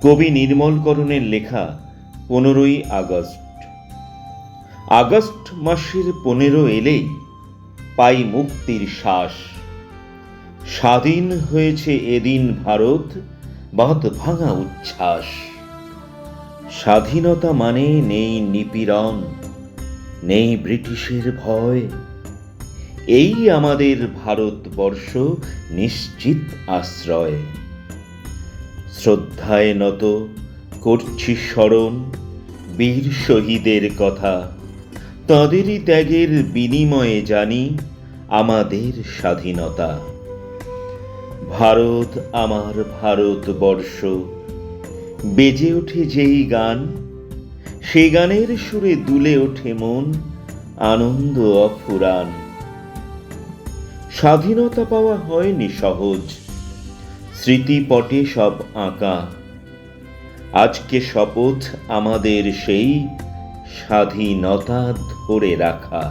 কবি নির্মলকরণের লেখা 15ই August. August মাসের 15 এলেই পাই মুক্তির শ্বাস। স্বাধীন হয়েছে এদিন ভারত, বাঁধ ভাঙা উচ্ছ্বাস। স্বাধীনতা মানে নেই নিপীড়ন, নেই ব্রিটিশের ভয়। এই আমাদের ভারতবর্ষ, নিশ্চিত আশ্রয়। শ্রদ্ধায় নত করছি স্মরণ বীর শহীদের কথা। তাঁদেরই ত্যাগের বিনিময়ে জানি আমাদের স্বাধীনতা। ভারত আমার ভারতবর্ষ, বেজে ওঠে যেই গান, সে গানের সুরে দুলে ওঠে মন, আনন্দ অফুরান। স্বাধীনতা পাওয়া হয়নি সহজ, স্মৃতিপটে সব আঁকা। আজকে শপথ আমাদের সেই স্বাধীনতা ধরে রাখা।